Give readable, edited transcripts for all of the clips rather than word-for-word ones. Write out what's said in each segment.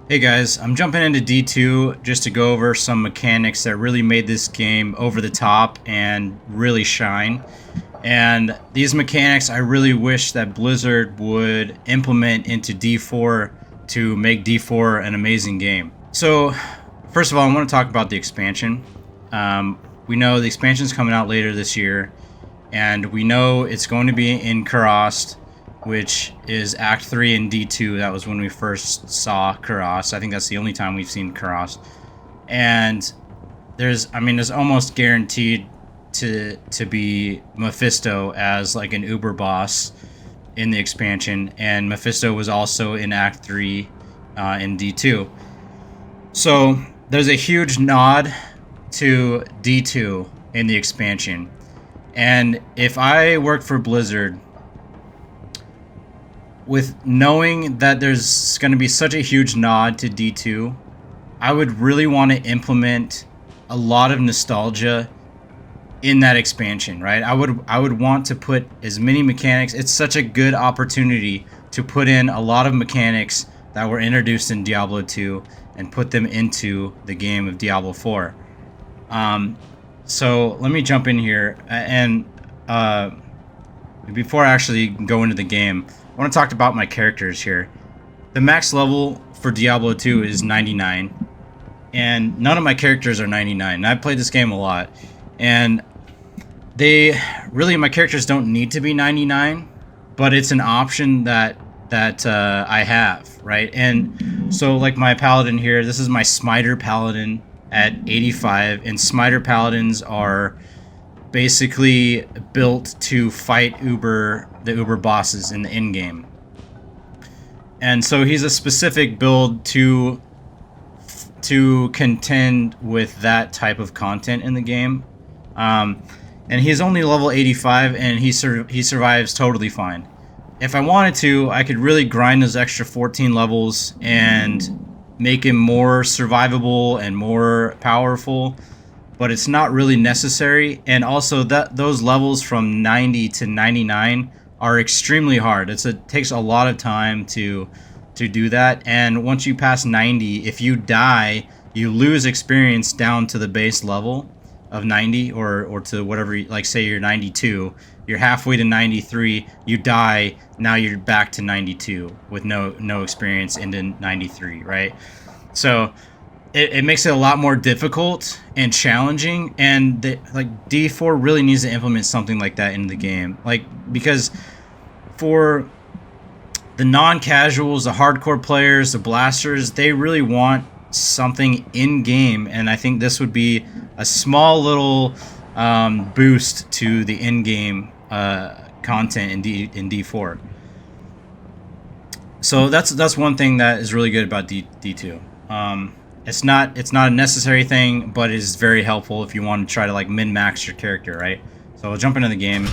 Hey guys, I'm jumping into D2 just to go over some mechanics that really made this game over the top and really shine. And these mechanics I really wish that Blizzard would implement into D4 to make D4 an amazing game. So, first of all, I want to talk about the expansion. We know the expansion is coming out later this year, and we know it's going to be in Kurast, which is Act 3 in D2. That was when we first saw Kurast. I think that's the only time we've seen Kurast. And there's almost guaranteed to be Mephisto as like an Uber boss in the expansion, and Mephisto was also in Act 3 in D2. So there's a huge nod to D2 in the expansion. And if I worked for Blizzard, with knowing that there's going to be such a huge nod to D2, I would really want to implement a lot of nostalgia in that expansion, right? I would want to put as many mechanics. It's such a good opportunity to put in a lot of mechanics that were introduced in Diablo 2 and put them into the game of Diablo 4. So let me jump in here, and before I actually go into the game, I want to talk about my characters here. The max level for Diablo 2 is 99, and none of my characters are 99. I've played this game a lot, and my characters don't need to be 99, but it's an option that I have, right? And so, like my paladin here, this is my smiter paladin at 85, and smiter paladins are basically built to fight the Uber bosses in the end game. And so he's a specific build to contend with that type of content in the game. And he's only level 85, and he survives totally fine. If I wanted to, I could really grind those extra 14 levels and make him more survivable and more powerful, but it's not really necessary. And also those levels from 90 to 99 are extremely hard. It takes a lot of time to do that. And once you pass 90, if you die, you lose experience down to the base level of 90, or to whatever, like say you're 92, you're halfway to 93, you die, now you're back to 92 with no experience into 93, right? So it makes it a lot more difficult and challenging, and D4 really needs to implement something like that in the game, because for the non-casuals, the hardcore players, the blasters, they really want something in game, and I think this would be a small little boost to the in-game content in D4. So that's one thing that is really good about D2. It's not a necessary thing, but it is very helpful if you want to try to min-max your character, right? So I'll jump into the game.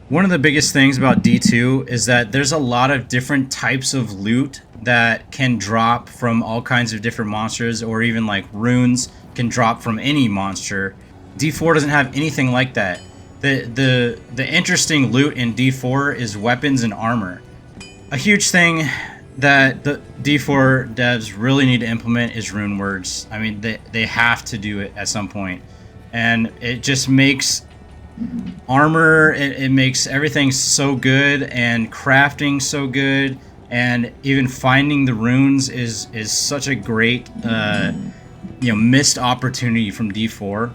One of the biggest things about D2 is that there's a lot of different types of loot that can drop from all kinds of different monsters, or even runes can drop from any monster. D4 doesn't have anything like that. The interesting loot in D4 is weapons and armor. A huge thing that the D4 devs really need to implement is Rune Words. I mean, they have to do it at some point. And it just makes armor, it makes everything so good, and crafting so good, and even finding the runes is such a great missed opportunity from D4.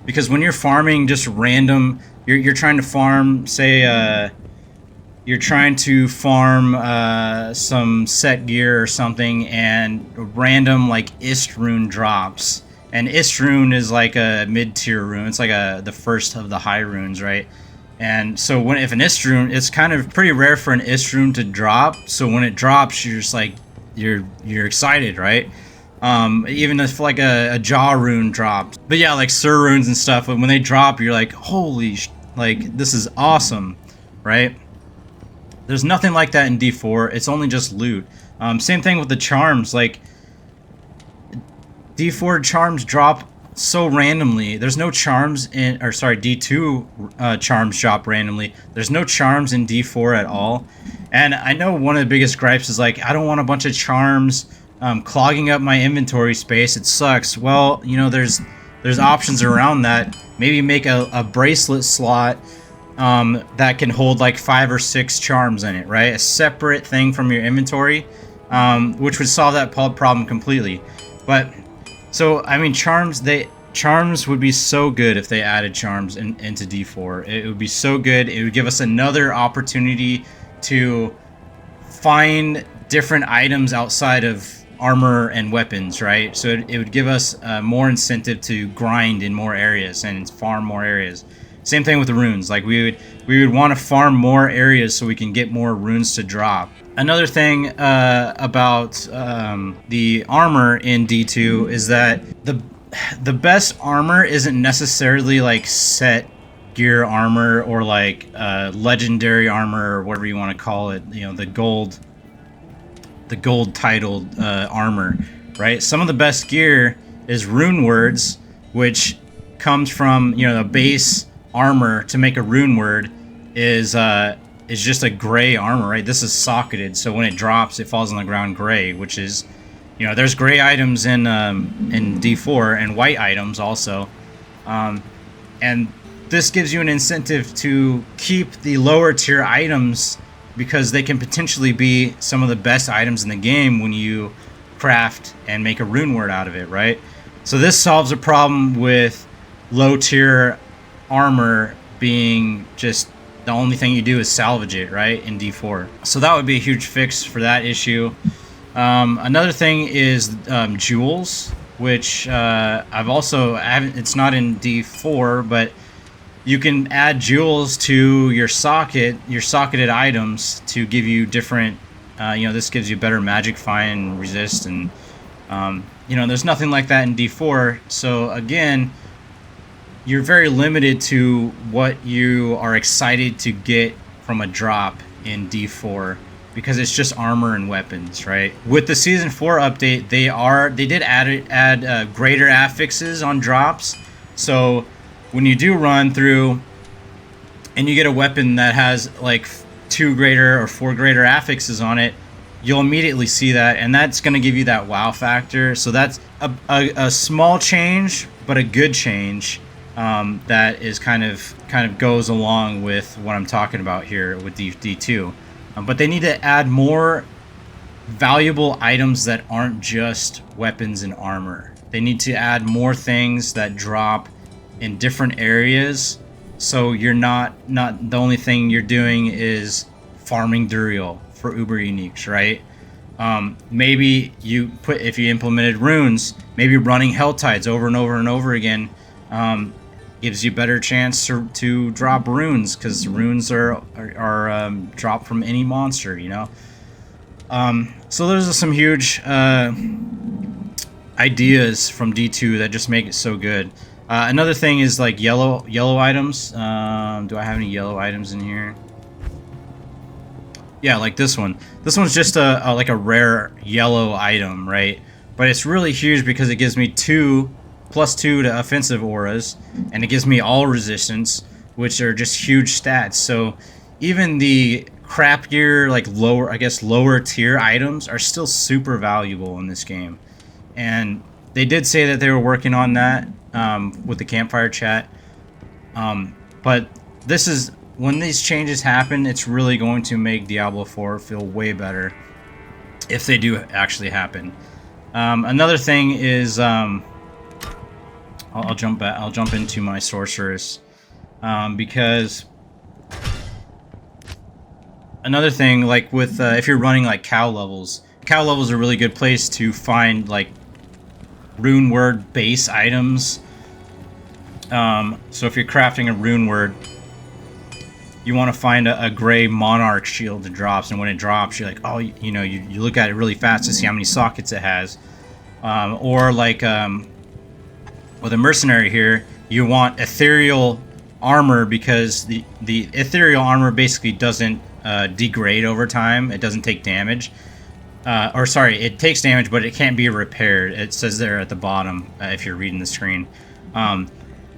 Because when you're farming just random, you're trying to farm, say, you're trying to farm some set gear or something, and a random Ist rune drops. And Ist rune is like a mid-tier rune. It's like the first of the high runes, right? And so if an Ist rune, it's kind of pretty rare for an Ist rune to drop. So when it drops, you're just you're excited, right? Even if a jaw rune drops. But yeah, Sir runes and stuff, when they drop, you're like, holy, this is awesome, right? There's nothing like that in D4. It's only just loot. Same thing with the charms. D4 charms drop so randomly. There's no charms in, or sorry, D2 charms drop randomly. There's no charms in D4 at all. And I know one of the biggest gripes is I don't want a bunch of charms clogging up my inventory space. It sucks. Well, you know, there's options around that. Maybe make a bracelet slot that can hold like 5 or 6 charms in it, right? A separate thing from your inventory, which would solve that problem completely. But so I mean, charms would be so good if they added charms into D4. It would be so good. It would give us another opportunity to find different items outside of armor and weapons, right? So it would give us more incentive to grind in more areas and farm more areas. Same thing with the runes. Like we would want to farm more areas so we can get more runes to drop. Another thing about the armor in D2 is that the best armor isn't necessarily like set gear armor or like legendary armor or whatever you want to call it. You know, the gold titled armor, right? Some of the best gear is Rune Words, which comes from, you know, the base armor to make a rune word is just a gray armor, right? This is socketed, so when it drops, it falls on the ground gray, which is, you know, there's gray items in D4 and white items also, and this gives you an incentive to keep the lower tier items because they can potentially be some of the best items in the game when you craft and make a rune word out of it, right? So this solves a problem with low tier armor being just the only thing you do is salvage it, right, in D4. So that would be a huge fix for that issue. Another thing is jewels, which it's not in D4, but you can add jewels to your socketed items to give you different, you know, this gives you better magic find and resist, and you know, there's nothing like that in D4. So again, you're very limited to what you are excited to get from a drop in D4 because it's just armor and weapons, right? With the Season 4 update, they did add greater affixes on drops. So when you do run through and you get a weapon that has like 2 greater or 4 greater affixes on it, you'll immediately see that, and that's going to give you that wow factor. So that's a small change, but a good change. That is kind of goes along with what I'm talking about here with D2. But they need to add more valuable items that aren't just weapons and armor. They need to add more things that drop in different areas, so you're not the only thing you're doing is farming Duriel for Uber Uniques, right? Maybe if you implemented runes, maybe running Hell Tides over and over and over again gives you better chance to drop runes, because runes are dropped from any monster, you know. So those are some huge ideas from D2 that just make it so good. Another thing is like yellow items. Do I have any yellow items in here? Yeah, like this one. This one's just like a rare yellow item, right? But it's really huge because it gives me +2 to offensive auras, and it gives me all resistance, which are just huge stats. So even the crappier, like lower tier items are still super valuable in this game. And they did say that they were working on that with the campfire chat. But this is when these changes happen, it's really going to make Diablo 4 feel way better if they do actually happen. Another thing is I'll jump into my sorceress, because another thing, like with if you're running like cow levels are a really good place to find like rune word base items. So if you're crafting a rune word, you want to find a gray monarch shield that drops, and when it drops, you're like, oh, you know, you look at it really fast to see how many sockets it has, or like with a mercenary here, you want ethereal armor, because the ethereal armor basically doesn't degrade over time. It doesn't take damage. Or sorry, it takes damage, but it can't be repaired. It says there at the bottom if you're reading the screen.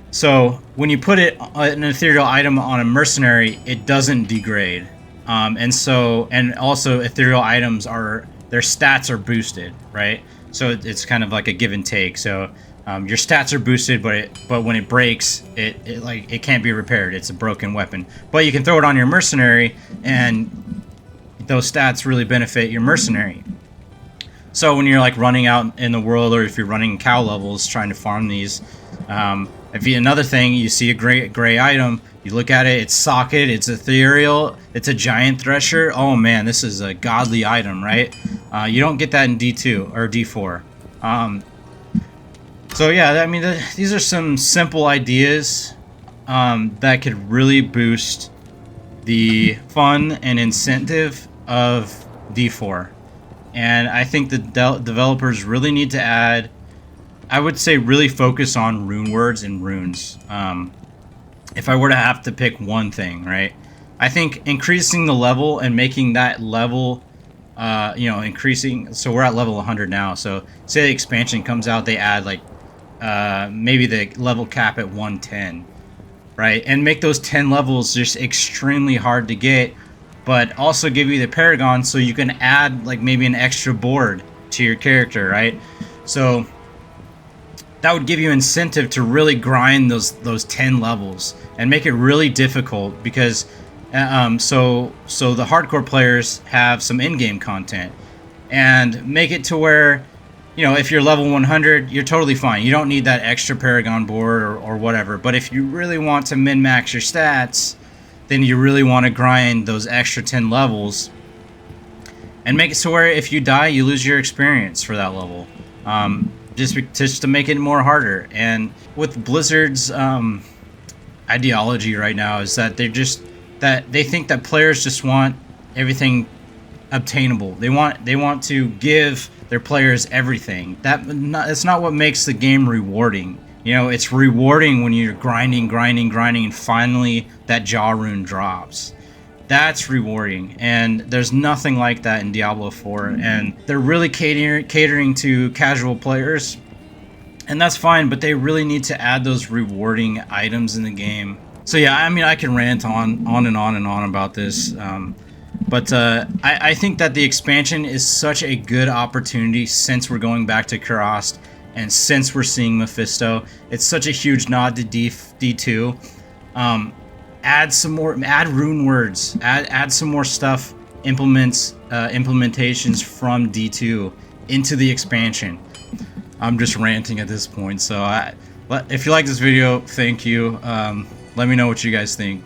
So when you put an ethereal item on a mercenary, it doesn't degrade. And also ethereal items are their stats are boosted, right? So it's kind of like a give and take. So your stats are boosted, but when it breaks, it can't be repaired. It's a broken weapon. But you can throw it on your mercenary, and those stats really benefit your mercenary. So when you're like running out in the world, or if you're running cow levels trying to farm these, another thing, you see a gray item, you look at it, it's socket, it's ethereal, it's a giant thresher. Oh man, this is a godly item, right? You don't get that in D2 or D4. So yeah, I mean, these are some simple ideas that could really boost the fun and incentive of D4. And I think the developers really need to add, I would say, really focus on rune words and runes. If I were to have to pick one thing, right? I think increasing the level and making that level, increasing. So we're at level 100 now. So say the expansion comes out, they add like maybe the level cap at 110, right? And make those 10 levels just extremely hard to get, but also give you the Paragon so you can add like maybe an extra board to your character, right? So that would give you incentive to really grind those 10 levels and make it really difficult, because so the hardcore players have some in-game content, and make it to where, if you're level 100, you're totally fine. You don't need that extra Paragon board or whatever. But if you really want to min-max your stats, then you really want to grind those extra 10 levels and make it so where if you die, you lose your experience for that level. Just to make it more harder. And with Blizzard's ideology right now is that they think that players just want everything obtainable. They want to give their players everything. That's not what makes the game rewarding. It's rewarding when you're grinding, and finally that jaw rune drops. That's rewarding, and there's nothing like that in Diablo 4. And they're really catering to casual players, and that's fine, but they really need to add those rewarding items in the game. So yeah, I mean, I can rant on and on about this, but I think that the expansion is such a good opportunity since we're going back to Kurast. And since we're seeing Mephisto, it's such a huge nod to D2. Add rune words, add some more stuff, implementations from D2 into the expansion. I'm just ranting at this point. So if you like this video, thank you. Let me know what you guys think.